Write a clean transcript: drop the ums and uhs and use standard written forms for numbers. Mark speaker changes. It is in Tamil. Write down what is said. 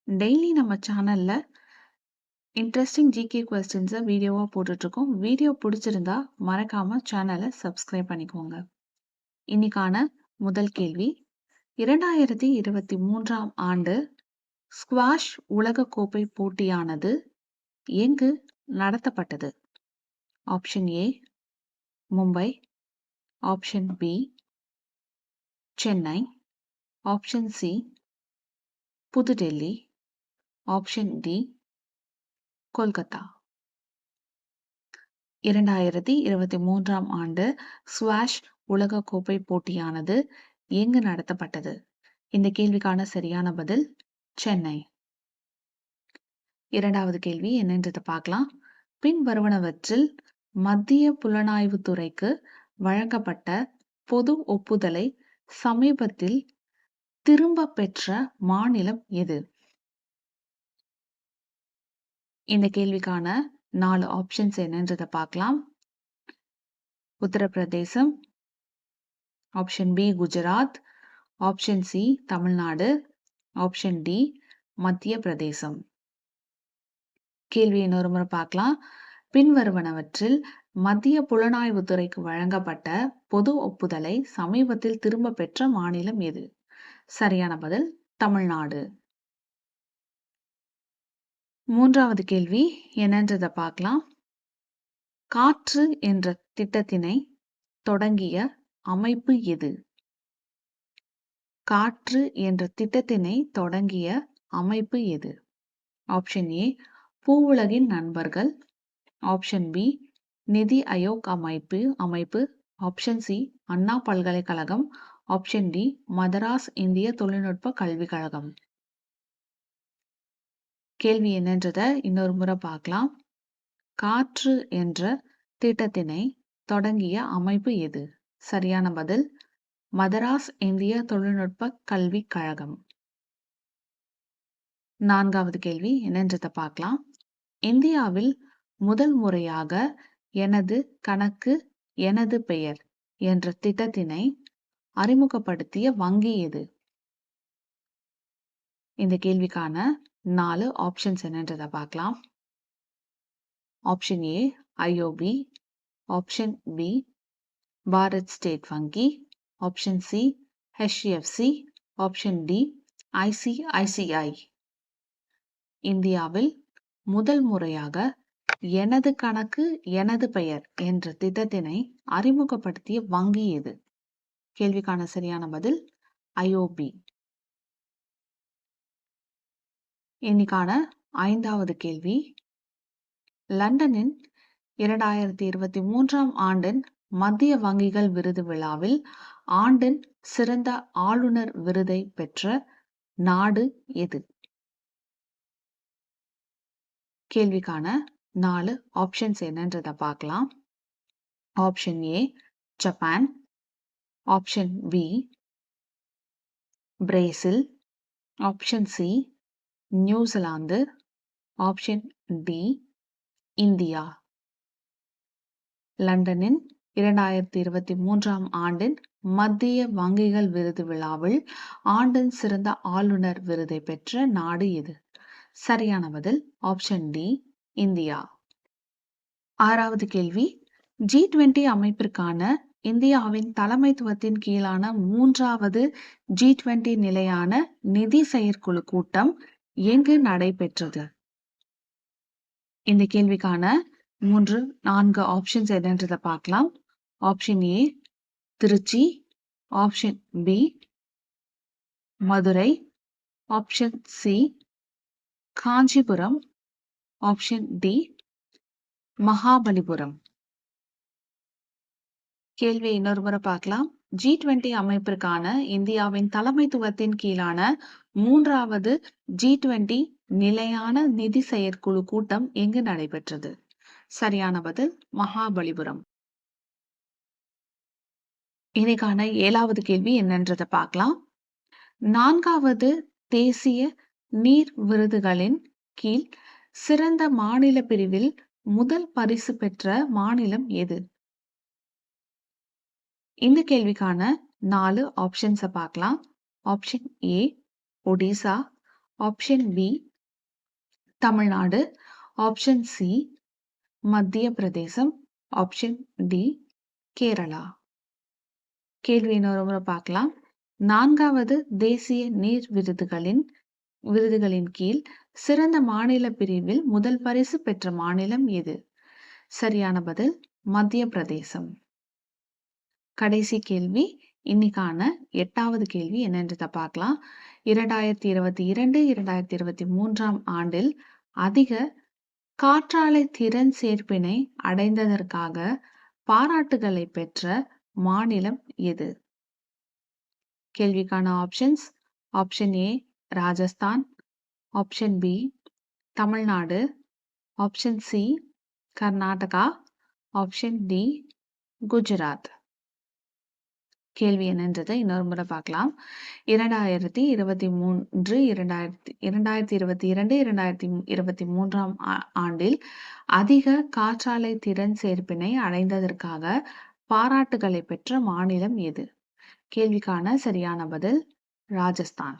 Speaker 1: டெய்லி நம்ம சேனல்ல இன்ட்ரெஸ்டிங் ஜிகே கொஸ்டின்ஸை வீடியோவாக போட்டுட்ருக்கோம். வீடியோ பிடிச்சிருந்தா மறக்காம சேனலை சப்ஸ்கிரைப் பண்ணிக்கோங்க. இன்னைக்கான முதல் கேள்வி, 2023ஆம் ஆண்டு ஸ்குவாஷ் உலகக்கோப்பை போட்டியானது எங்கு நடத்தப்பட்டது? Option A Mumbai, option B Chennai, option C புதுடெல்லி, ஆப்ஷன் டி கொல்கத்தா. 2023ஆம் ஆண்டு ஸ்குவாஷ் உலகக்கோப்பை போட்டியானது எங்கு நடத்தப்பட்டது? இந்த கேள்விக்கான சரியான பதில் சென்னை. இரண்டாவது கேள்வி என்னன்றதை பார்க்கலாம். பின்வருவனவற்றில் மத்திய புலனாய்வுத் துறைக்கு வழங்கப்பட்ட பொது ஒப்புதலை சமீபத்தில் திரும்ப பெற்ற மாநிலம் எது? இந்த கேள்விக்கான 4 ஆப்ஷன்ஸ் என்னன்றதை பார்க்கலாம். Uttar Pradesh, option B Gujarat, option C Tamil Nadu, option D Madhya Pradesh. கேள்வி இன்னொரு முறை பார்க்கலாம். பின்வருவனவற்றில் மத்திய புலனாய்வுத்துறைக்கு வழங்கப்பட்ட பொது ஒப்புதலை சமீபத்தில் திரும்ப பெற்ற மாநிலம் எது? சரியான பதில் தமிழ்நாடு. மூன்றாவது கேள்வி என்னன்றதை பார்க்கலாம். காற்று என்ற திட்டத்தினை தொடங்கிய அமைப்பு எது? காற்று என்ற திட்டத்தினை தொடங்கிய அமைப்பு எது? ஆப்ஷன் ஏ பூவுலகின் நண்பர்கள், ஆப்ஷன் பி நிதி ஆயோக் அமைப்பு, ஆப்ஷன் சி அண்ணா பல்கலைக்கழகம், ஆப்ஷன் டி மதராஸ் இந்திய தொழில்நுட்ப கல்விக் கழகம். கேள்வி என்னன்றதை இன்னொரு முறை பார்க்கலாம். காற்று என்ற திட்டத்தினை தொடங்கிய அமைப்பு எது? சரியான பதில் மதராஸ் இந்திய தொழில்நுட்ப கல்விக் கழகம். நான்காவது கேள்வி என்னன்றதை பார்க்கலாம். இந்தியாவில் முதல் முறையாக எனது கணக்கு எனது பெயர் என்ற திட்டத்தினை அறிமுகப்படுத்திய வங்கி எது? இந்த கேள்விக்கான 4 ஆப்ஷன்ஸ் என்னன்றதை பார்க்கலாம். Option A IOB, option B Bharat state வங்கி, option C HDFC, option D ICICI. இந்தியாவில் முதல் முறையாக எனது கணக்கு எனது பெயர் என்ற திட்டத்தினை அறிமுகப்படுத்திய வங்கி எது? கேள்விக்கான சரியான பதில் ஐஓபி. இன்னைக்கான 5வது கேள்வி, லண்டனின் 2023ஆம் ஆண்டின் மத்திய வங்கிகள் விருது விழாவில் ஆண்டின் சிறந்த ஆளுநர் விருதை பெற்ற நாடு எது? கேள்விக்கான 4 ஆப்ஷன்ஸ் என்னன்றதை பார்க்கலாம். Option A Japan, option B Brazil, option C New Zealand, option D India. லண்டனின் 2023ஆம் ஆண்டின் மத்திய வங்கிகள் விருது விழாவில் ஆண்டின் சிறந்த ஆளுநர் விருதை பெற்ற நாடு எது? சரியான பதில் ஆப்ஷன் டி இந்தியா. 6வது கேள்வி, G20 அமைப்பிற்கான இந்தியாவின் தலைமைத்துவத்தின் கீழான 3வது G20 நிலையான நிதி செயற்குழு கூட்டம் எங்கு நடைபெற்றது? இந்த கேள்விக்கான 4 ஆப்ஷன்ஸ் என்னன்றதை பார்க்கலாம். Option A Trichy, option B Madurai, option C Kanchipuram, option D Mahabalipuram. கேள்வி இன்னொரு முறை பார்க்கலாம். G20 அமைப்பிற்கான இந்தியாவின் தலைமைத்துவத்தின் கீழான 3வது G20 நிலையான நிதி செயற்குழு கூட்டம் எங்கு நடைபெற்றது? சரியான பதில் மகாபலிபுரம். இன்னைக்கான 7வது கேள்வி என்னன்றதை பார்க்கலாம். 4வது தேசிய நீர் விருதுகளின் கீழ் சிறந்த மாநில பிரிவில் முதல் பரிசு பெற்ற மாநிலம் எது? இந்த கேள்விக்கான 4 ஆப்ஷன்ஸை பார்க்கலாம். Option A Odisha, option B Tamil Nadu, option C Madhya Pradesh, option D Kerala. கேள்வி இன்னொரு முறை பார்க்கலாம். 4வது தேசிய நீர் விருதுகளின் கீழ் சிறந்த மாநில பிரிவில் முதல் பரிசு பெற்ற மாநிலம் எது? சரியான பதில் மத்திய பிரதேசம். கடைசி கேள்வி, இன்னைக்கான 8வது கேள்வி என்னன்றதை பார்க்கலாம். 2022, 2023ஆம் ஆண்டில் அதிக காற்றாலை திறன் சேர்ப்பினை அடைந்ததற்காக பாராட்டுகளை பெற்ற மாநிலம் எது? கேள்விக்கான options: option A Rajasthan, option B Tamil Nadu, option C Karnataka, option D Gujarat. கேள்வி என்னன்றதை இன்னொரு முறை பார்க்கலாம். 2023, 2022, 2023ஆம் ஆண்டில் அதிக காற்றாலை திறன் சேர்ப்பினை அடைந்ததற்காக பாராட்டுகளை பெற்ற மாநிலம் எது? கேள்விக்கான சரியான பதில் ராஜஸ்தான்.